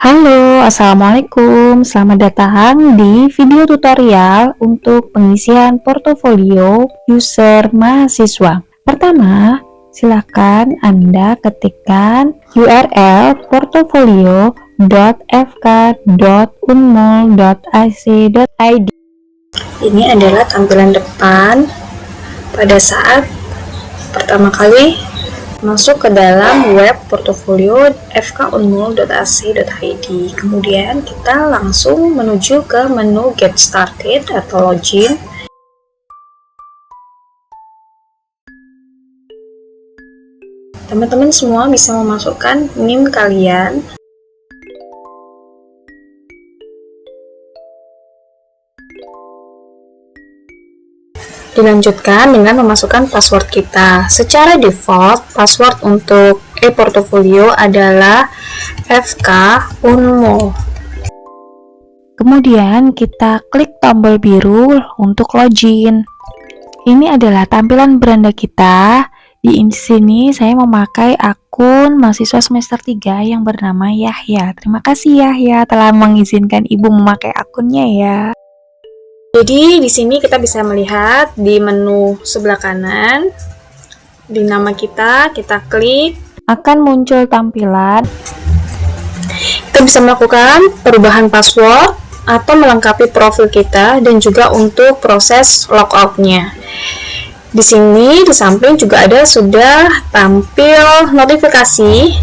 Halo, Assalamualaikum. Selamat datang di video tutorial untuk pengisian portofolio user mahasiswa. Pertama, silakan Anda ketikkan URL portofolio.fk.unmul.ac.id. Ini adalah tampilan depan pada saat pertama kali masuk ke dalam web portofolio fkunmul.ac.id. Kemudian kita langsung menuju ke menu Get Started atau Login. Teman-teman semua bisa memasukkan NIM kalian. Dilanjutkan dengan memasukkan password kita. Secara default, password untuk e-portofolio adalah FK Unmul. Kemudian kita klik tombol biru untuk login. Ini adalah tampilan beranda kita. Di sini saya memakai akun mahasiswa semester 3 yang bernama Yahya. Terima kasih Yahya telah mengizinkan Ibu memakai akunnya ya. Jadi di sini kita bisa melihat di menu sebelah kanan, di nama kita klik, akan muncul tampilan. Kita bisa melakukan perubahan password atau melengkapi profil kita dan juga untuk proses logout-nya. Di sini di samping juga ada sudah tampil notifikasi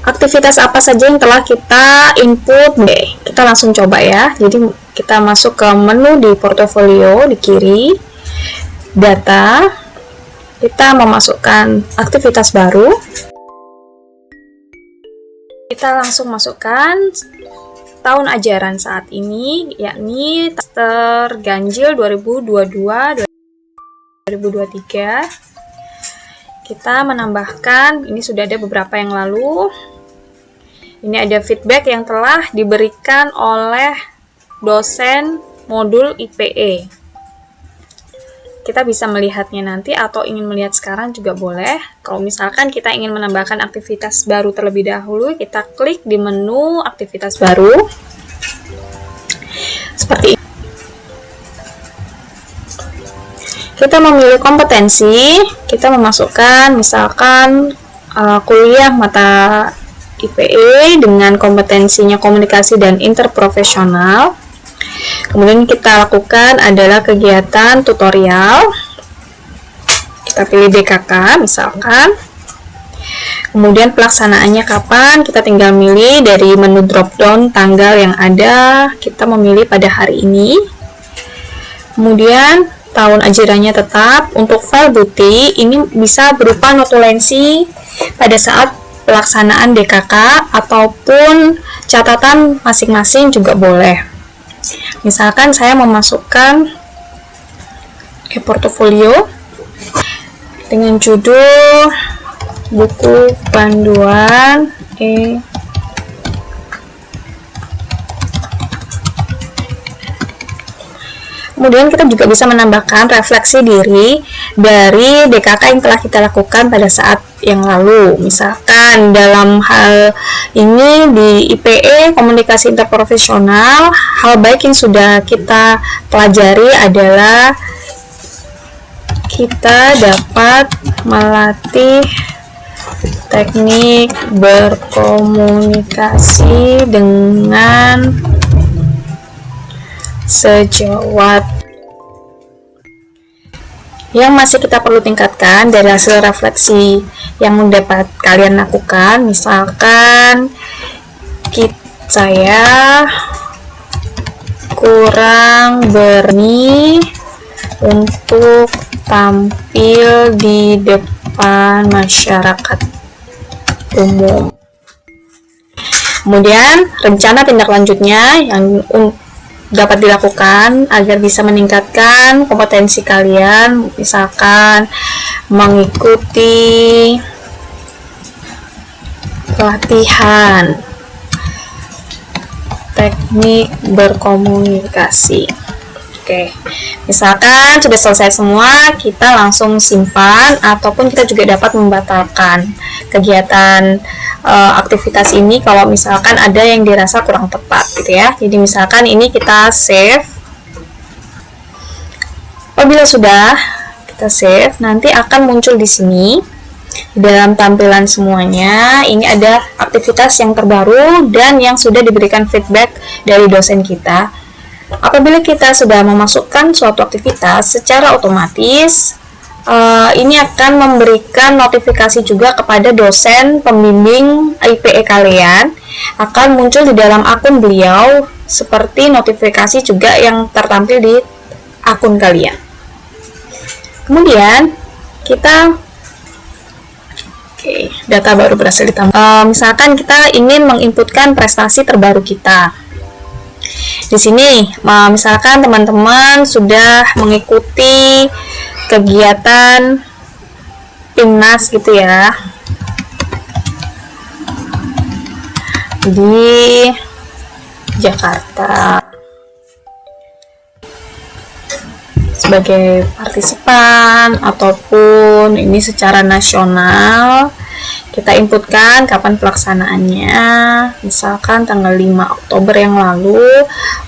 aktivitas apa saja yang telah kita input. Kita langsung coba ya. Jadi kita masuk ke menu di portofolio di kiri, data, kita memasukkan aktivitas baru, kita langsung masukkan tahun ajaran saat ini, yakni semester ganjil 2022-2023. Kita menambahkan, ini sudah ada beberapa yang lalu, ini ada feedback yang telah diberikan oleh dosen modul IPE. Kita bisa melihatnya nanti atau ingin melihat sekarang juga boleh. Kalau misalkan kita ingin menambahkan aktivitas baru terlebih dahulu, kita klik di menu aktivitas baru. Seperti ini. Kita memilih kompetensi, kita memasukkan misalkan kuliah mata IPE dengan kompetensinya komunikasi dan interprofesional. Kemudian kita lakukan adalah kegiatan tutorial. Kita pilih BKK misalkan. Kemudian pelaksanaannya kapan? Kita tinggal milih dari menu drop down tanggal yang ada. Kita memilih pada hari ini. Kemudian tahun ajarannya tetap. Untuk file bukti ini bisa berupa notulensi pada saat pelaksanaan DKK ataupun catatan masing-masing juga boleh. Misalkan saya memasukkan e-portofolio dengan judul buku panduan Kemudian kita juga bisa menambahkan refleksi diri dari DKK yang telah kita lakukan pada saat yang lalu. Misalkan dalam hal ini di IPE komunikasi interprofesional, hal baik yang sudah kita pelajari adalah kita dapat melatih teknik berkomunikasi dengan sejawat. Yang masih kita perlu tingkatkan dari hasil refleksi yang dapat kalian lakukan, misalkan saya kurang berani untuk tampil di depan masyarakat umum. Kemudian rencana tindak lanjutnya yang dapat dilakukan agar bisa meningkatkan kompetensi kalian, misalkan mengikuti pelatihan teknik berkomunikasi. Misalkan sudah selesai semua, kita langsung simpan, ataupun kita juga dapat membatalkan kegiatan aktivitas ini kalau misalkan ada yang dirasa kurang tepat gitu ya. Jadi misalkan ini kita save. Apabila sudah kita save, nanti akan muncul di sini di dalam tampilan semuanya. Ini ada aktivitas yang terbaru dan yang sudah diberikan feedback dari dosen kita. Apabila kita sudah memasukkan suatu aktivitas, secara otomatis ini akan memberikan notifikasi juga kepada dosen pembimbing IPE kalian, akan muncul di dalam akun beliau seperti notifikasi juga yang tertampil di akun kalian. Kemudian kita data baru berhasil ditambah. Misalkan kita ingin menginputkan prestasi terbaru kita. Di sini, misalkan teman-teman sudah mengikuti kegiatan timnas gitu ya, di Jakarta sebagai partisipan ataupun ini secara nasional. Kita inputkan kapan pelaksanaannya, misalkan tanggal 5 Oktober yang lalu.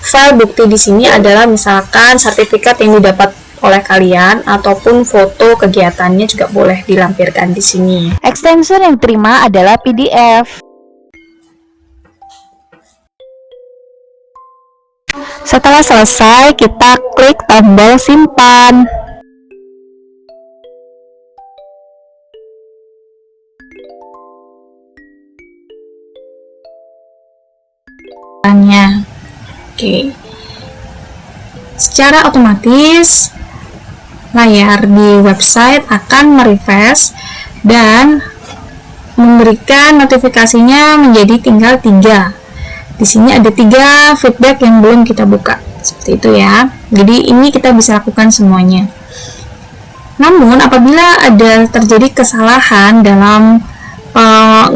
File bukti di sini adalah misalkan sertifikat yang didapat oleh kalian ataupun foto kegiatannya juga boleh dilampirkan di sini. Extension yang diterima adalah PDF. Setelah selesai, kita klik tombol simpan. Oke. Secara otomatis layar di website akan merefresh dan memberikan notifikasinya menjadi tinggal 3. Di sini ada 3 feedback yang belum kita buka, seperti itu ya. Jadi ini kita bisa lakukan semuanya. Namun apabila ada terjadi kesalahan dalam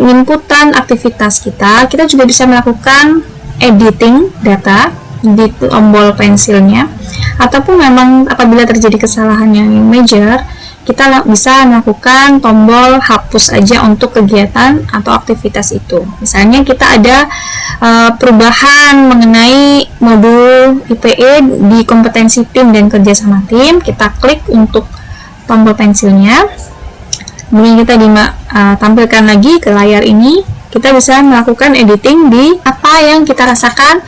inputan aktivitas kita juga bisa melakukan editing data di tombol pensilnya, ataupun memang apabila terjadi kesalahan yang major, kita bisa melakukan tombol hapus aja untuk kegiatan atau aktivitas itu. Misalnya kita ada perubahan mengenai modul IPE di kompetensi tim dan kerjasama tim, kita klik untuk tombol pensilnya, kemudian kita tampilkan lagi ke layar ini. Kita bisa melakukan editing di apa yang kita rasakan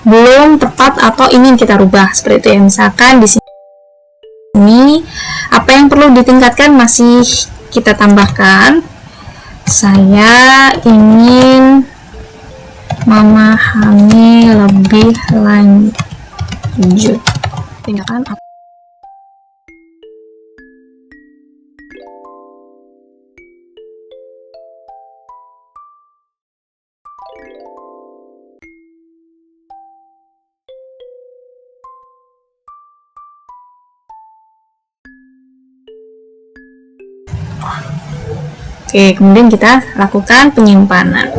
belum tepat atau ingin kita rubah, seperti itu ya. Misalkan di sini apa yang perlu ditingkatkan masih kita tambahkan. Saya ingin memahami lebih lanjut. Tinggalkan apa? Oke, kemudian kita lakukan penyimpanan.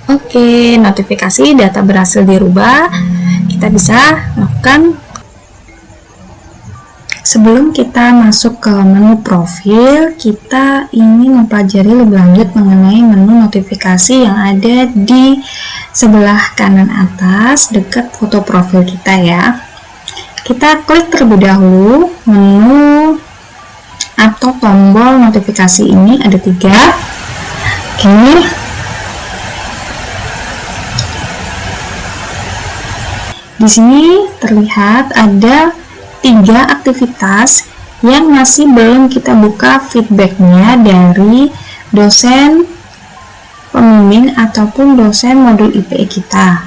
Oke, notifikasi data berhasil dirubah. Kita bisa lakukan. Sebelum kita masuk ke menu profil, kita ingin mempelajari lebih lanjut mengenai menu notifikasi yang ada di sebelah kanan atas dekat foto profil kita ya. Kita klik terlebih dahulu menu atau tombol notifikasi ini, ada 3. Oke. Di sini terlihat ada 3 aktivitas yang masih belum kita buka feedbacknya dari dosen pembimbing ataupun dosen modul IPE kita.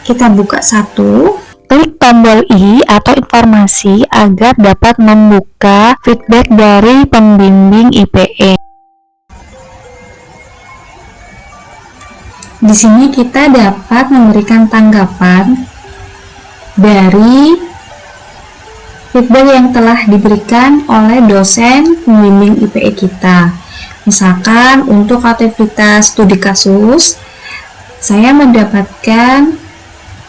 Kita buka satu. Klik tombol I atau informasi agar dapat membuka feedback dari pembimbing IPE. Di sini kita dapat memberikan tanggapan dari feedback yang telah diberikan oleh dosen pembimbing IPE kita. Misalkan untuk aktivitas studi kasus, saya mendapatkan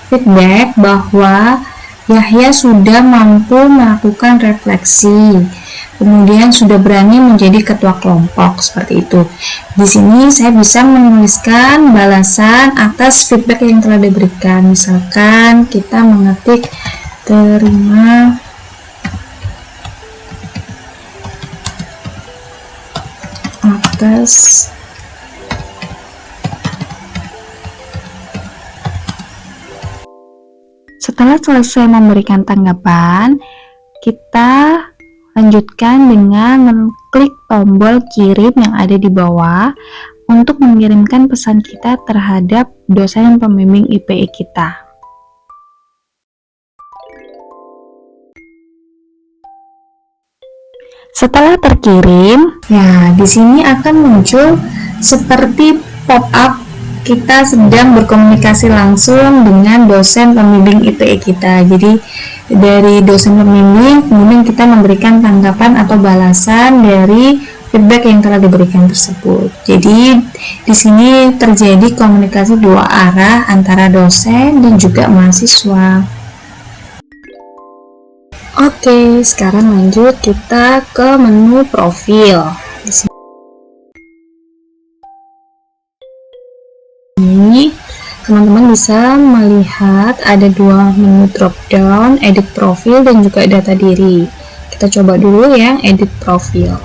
feedback bahwa Yahya sudah mampu melakukan refleksi, kemudian sudah berani menjadi ketua kelompok, seperti itu. Di sini saya bisa menuliskan balasan atas feedback yang telah diberikan. Misalkan kita mengetik terima atas Setelah selesai memberikan tanggapan, kita lanjutkan dengan mengklik tombol kirim yang ada di bawah untuk mengirimkan pesan kita terhadap dosen pembimbing IPE kita. Setelah terkirim, ya, di sini akan muncul seperti pop-up kita sedang berkomunikasi langsung dengan dosen pembimbing IPE kita. Jadi dari dosen pembimbing kemudian kita memberikan tanggapan atau balasan dari feedback yang telah diberikan tersebut. Jadi di sini terjadi komunikasi dua arah antara dosen dan juga mahasiswa. Oke, sekarang lanjut kita ke menu profil. Ini teman-teman bisa melihat ada dua menu drop down, edit profil dan juga data diri. Kita coba dulu yang edit profil.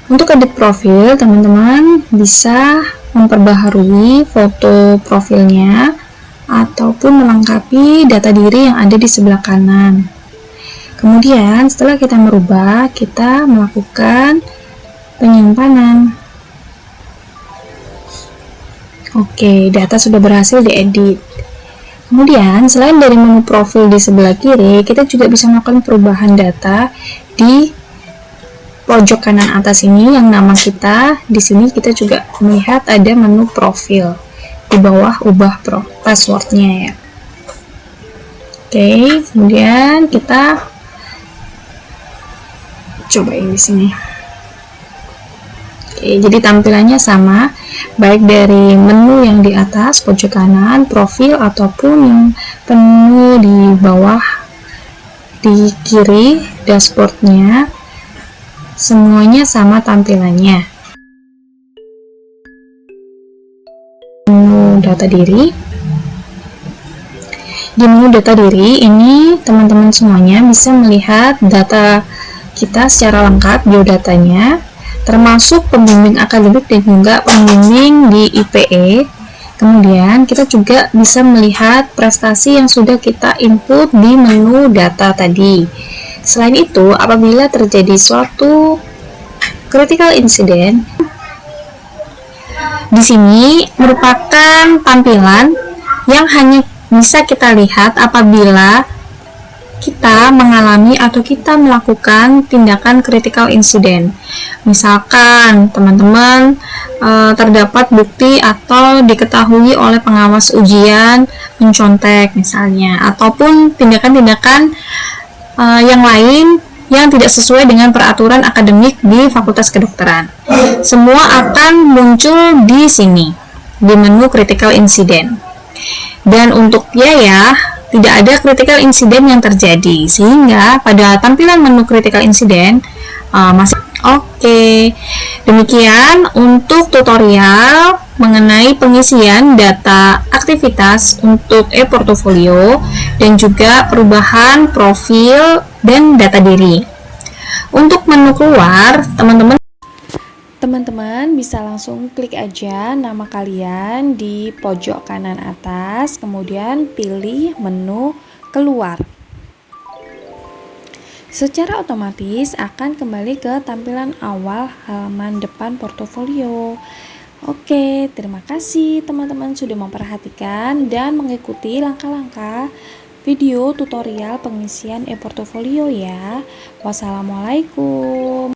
Untuk edit profil, teman-teman bisa memperbaharui foto profilnya ataupun melengkapi data diri yang ada di sebelah kanan. Kemudian setelah kita merubah, kita melakukan penyimpanan. Oke, data sudah berhasil diedit. Kemudian, selain dari menu profil di sebelah kiri, kita juga bisa melakukan perubahan data di pojok kanan atas ini yang nama kita. Di sini kita juga melihat ada menu profil. Di bawah ubah passwordnya ya. Oke, kemudian kita cobain di sini. Oke, jadi tampilannya sama, baik dari menu yang di atas pojok kanan, profil, ataupun yang menu di bawah di kiri dashboardnya, semuanya sama tampilannya. Menu data diri. Di menu data diri ini teman-teman semuanya bisa melihat data kita secara lengkap, biodatanya, termasuk pembimbing akademik dan juga pembimbing di IPE. Kemudian kita juga bisa melihat prestasi yang sudah kita input di menu data tadi. Selain itu, apabila terjadi suatu critical incident, di sini merupakan tampilan yang hanya bisa kita lihat apabila kita mengalami atau kita melakukan tindakan critical incident. Misalkan teman-teman terdapat bukti atau diketahui oleh pengawas ujian mencontek misalnya, ataupun tindakan-tindakan yang lain yang tidak sesuai dengan peraturan akademik di Fakultas Kedokteran. Semua akan muncul di sini, di menu critical incident. Dan untuk biaya, tidak ada critical incident yang terjadi, sehingga pada tampilan menu critical incident masih oke. Demikian untuk tutorial mengenai pengisian data aktivitas untuk e-portfolio dan juga perubahan profil dan data diri. Untuk menu keluar, teman-teman bisa langsung klik aja nama kalian di pojok kanan atas, kemudian pilih menu keluar. Secara otomatis akan kembali ke tampilan awal halaman depan portofolio. Oke, terima kasih teman-teman sudah memperhatikan dan mengikuti langkah-langkah video tutorial pengisian e-portfolio ya. Wassalamualaikum.